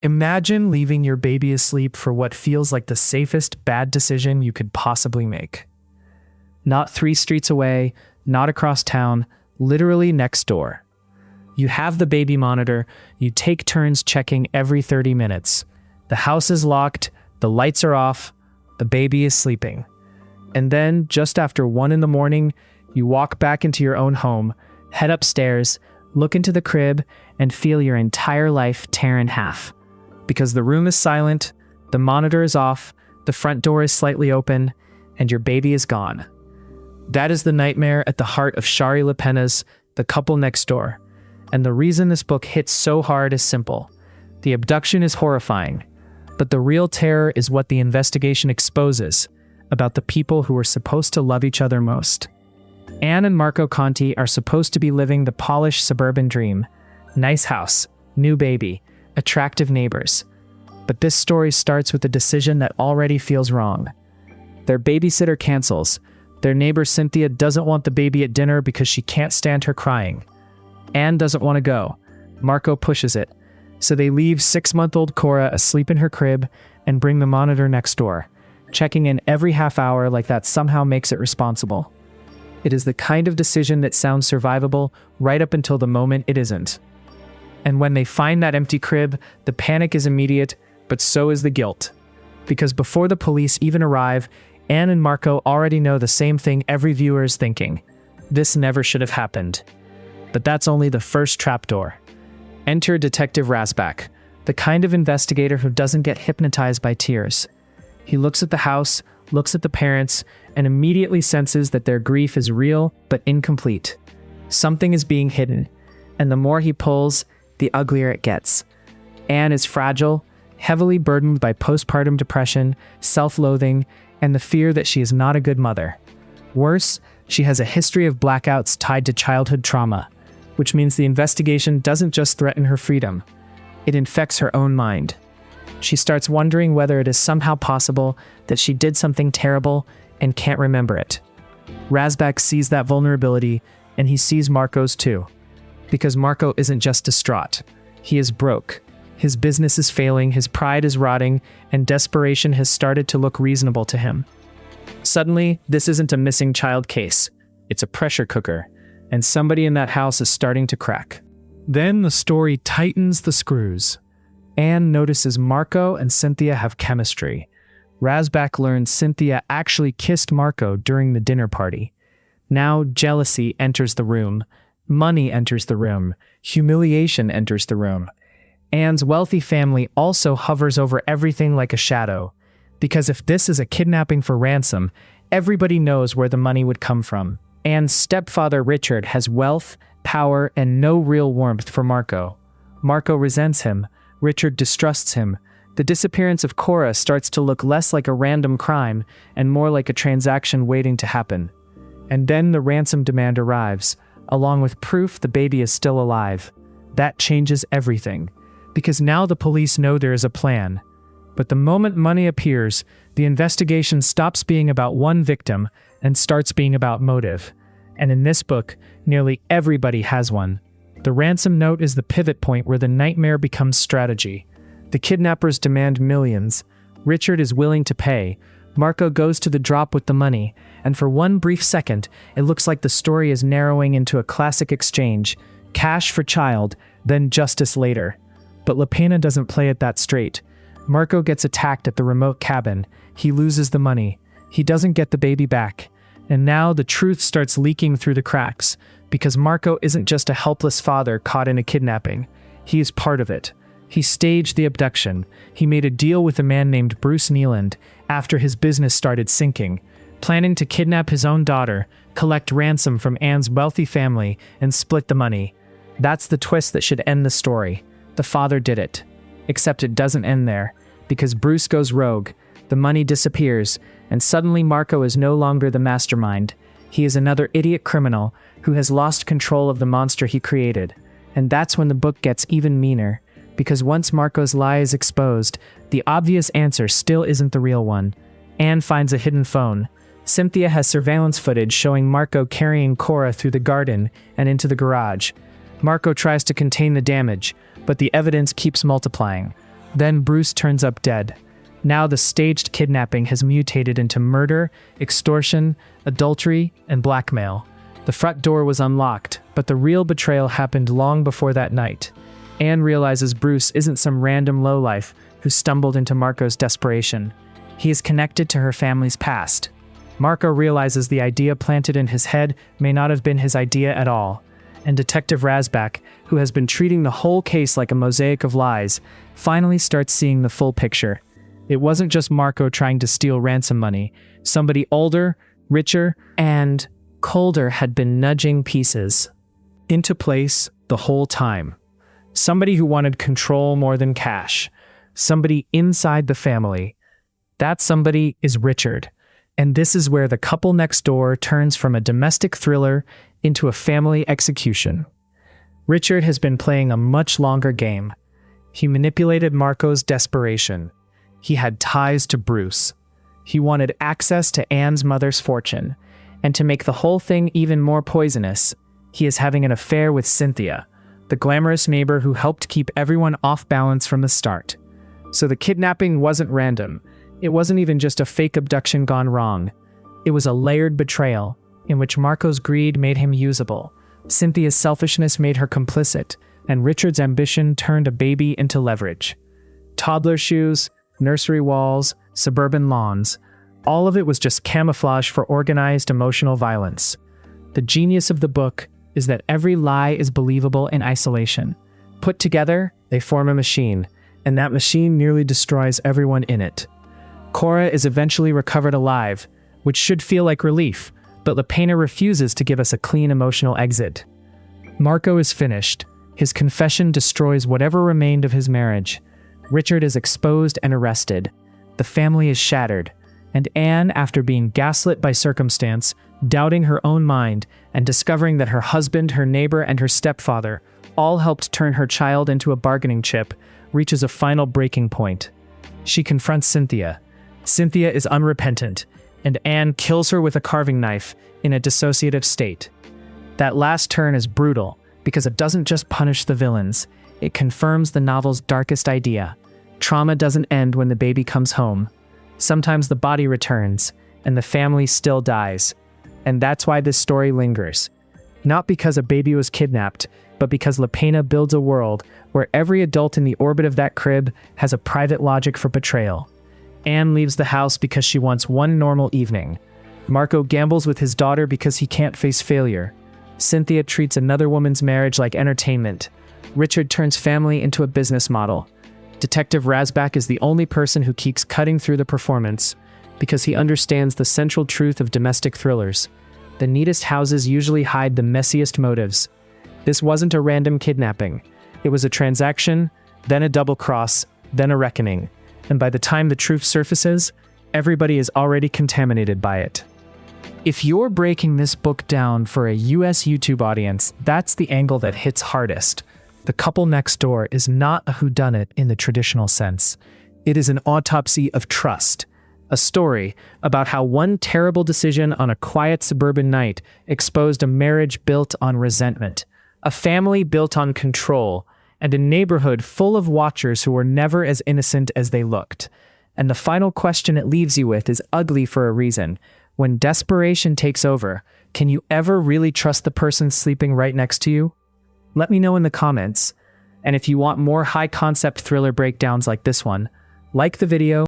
Imagine leaving your baby asleep for what feels like the safest bad decision you could possibly make. Not 3 streets away, not across town, literally next door. You have the baby monitor, you take turns checking every 30 minutes. The house is locked, the lights are off, the baby is sleeping. And then, just after 1 in the morning, you walk back into your own home, head upstairs, look into the crib, and feel your entire life tear in half. Because the room is silent, the monitor is off, the front door is slightly open, and your baby is gone. That is the nightmare at the heart of Shari Lapena's The Couple Next Door. And the reason this book hits so hard is simple. The abduction is horrifying, but the real terror is what the investigation exposes about the people who are supposed to love each other most. Anne and Marco Conti are supposed to be living the polished suburban dream. Nice house, new baby, attractive neighbors. But this story starts with a decision that already feels wrong. Their babysitter cancels. Their neighbor Cynthia doesn't want the baby at dinner because she can't stand her crying. Anne doesn't want to go. Marco pushes it. So they leave 6-month-old Cora asleep in her crib and bring the monitor next door, checking in every half hour like that somehow makes it responsible. It is the kind of decision that sounds survivable right up until the moment it isn't. And when they find that empty crib, the panic is immediate, but so is the guilt. Because before the police even arrive, Anne and Marco already know the same thing every viewer is thinking. This never should have happened. But that's only the first trapdoor. Enter Detective Rasbach, the kind of investigator who doesn't get hypnotized by tears. He looks at the house, looks at the parents, and immediately senses that their grief is real but incomplete. Something is being hidden, and the more he pulls, the uglier it gets. Anne is fragile, heavily burdened by postpartum depression, self-loathing, and the fear that she is not a good mother. Worse, she has a history of blackouts tied to childhood trauma, which means the investigation doesn't just threaten her freedom, it infects her own mind. She starts wondering whether it is somehow possible that she did something terrible and can't remember it. Rasbach sees that vulnerability, and he sees Marco's too. Because Marco isn't just distraught. He is broke. His business is failing, his pride is rotting, and desperation has started to look reasonable to him. Suddenly, this isn't a missing child case. It's a pressure cooker, and somebody in that house is starting to crack. Then the story tightens the screws. Anne notices Marco and Cynthia have chemistry. Rasbach learns Cynthia actually kissed Marco during the dinner party. Now jealousy enters the room. Money enters the room. Humiliation enters the room. Anne's wealthy family also hovers over everything like a shadow. Because if this is a kidnapping for ransom, everybody knows where the money would come from. Anne's stepfather Richard has wealth, power, and no real warmth for Marco. Marco resents him. Richard distrusts him. The disappearance of Cora starts to look less like a random crime and more like a transaction waiting to happen. And then the ransom demand arrives, along with proof the baby is still alive. That changes everything, because now the police know there is a plan. But the moment money appears, the investigation stops being about one victim and starts being about motive. And in this book, nearly everybody has one. The ransom note is the pivot point where the nightmare becomes strategy. The kidnappers demand millions. Richard is willing to pay. Marco goes to the drop with the money, and for one brief second, it looks like the story is narrowing into a classic exchange. Cash for child, then justice later. But Lapena doesn't play it that straight. Marco gets attacked at the remote cabin. He loses the money. He doesn't get the baby back. And now the truth starts leaking through the cracks, because Marco isn't just a helpless father caught in a kidnapping. He is part of it. He staged the abduction. He made a deal with a man named Bruce Nealand after his business started sinking, planning to kidnap his own daughter, collect ransom from Anne's wealthy family, and split the money. That's the twist that should end the story. The father did it. Except it doesn't end there, because Bruce goes rogue, the money disappears, and suddenly Marco is no longer the mastermind. He is another idiot criminal who has lost control of the monster he created. And that's when the book gets even meaner, because once Marco's lie is exposed, the obvious answer still isn't the real one. Anne finds a hidden phone. Cynthia has surveillance footage showing Marco carrying Cora through the garden and into the garage. Marco tries to contain the damage, but the evidence keeps multiplying. Then Bruce turns up dead. Now the staged kidnapping has mutated into murder, extortion, adultery, and blackmail. The front door was unlocked, but the real betrayal happened long before that night. Anne realizes Bruce isn't some random lowlife who stumbled into Marco's desperation. He is connected to her family's past. Marco realizes the idea planted in his head may not have been his idea at all. And Detective Razback, who has been treating the whole case like a mosaic of lies, finally starts seeing the full picture. It wasn't just Marco trying to steal ransom money. Somebody older, richer, and colder had been nudging pieces into place the whole time. Somebody who wanted control more than cash. Somebody inside the family. That somebody is Richard. And this is where The Couple Next Door turns from a domestic thriller into a family execution. Richard has been playing a much longer game. He manipulated Marco's desperation. He had ties to Bruce. He wanted access to Anne's mother's fortune. And to make the whole thing even more poisonous, he is having an affair with Cynthia, the glamorous neighbor who helped keep everyone off balance from the start. So the kidnapping wasn't random. It wasn't even just a fake abduction gone wrong. It was a layered betrayal, in which Marco's greed made him usable, Cynthia's selfishness made her complicit, and Richard's ambition turned a baby into leverage. Toddler shoes, nursery walls, suburban lawns, all of it was just camouflage for organized emotional violence. The genius of the book is that every lie is believable in isolation. Put together, they form a machine, and that machine nearly destroys everyone in it. Cora is eventually recovered alive, which should feel like relief, but Lapena refuses to give us a clean emotional exit. Marco is finished. His confession destroys whatever remained of his marriage. Richard is exposed and arrested. The family is shattered. And Anne, after being gaslit by circumstance, doubting her own mind, and discovering that her husband, her neighbor, and her stepfather all helped turn her child into a bargaining chip, reaches a final breaking point. She confronts Cynthia. Cynthia is unrepentant, and Anne kills her with a carving knife in a dissociative state. That last turn is brutal, because it doesn't just punish the villains, it confirms the novel's darkest idea. Trauma doesn't end when the baby comes home. Sometimes the body returns, and the family still dies. And that's why this story lingers. Not because a baby was kidnapped, but because Lapena builds a world where every adult in the orbit of that crib has a private logic for betrayal. Anne leaves the house because she wants one normal evening. Marco gambles with his daughter because he can't face failure. Cynthia treats another woman's marriage like entertainment. Richard turns family into a business model. Detective Razback is the only person who keeps cutting through the performance because he understands the central truth of domestic thrillers. The neatest houses usually hide the messiest motives. This wasn't a random kidnapping. It was a transaction, then a double cross, then a reckoning. And by the time the truth surfaces, everybody is already contaminated by it. If you're breaking this book down for a US YouTube audience, that's the angle that hits hardest. The Couple Next Door is not a whodunit in the traditional sense. It is an autopsy of trust. A story about how one terrible decision on a quiet suburban night exposed a marriage built on resentment, a family built on control, and a neighborhood full of watchers who were never as innocent as they looked. And the final question it leaves you with is ugly for a reason. When desperation takes over, can you ever really trust the person sleeping right next to you? Let me know in the comments. And if you want more high-concept thriller breakdowns like this one, like the video,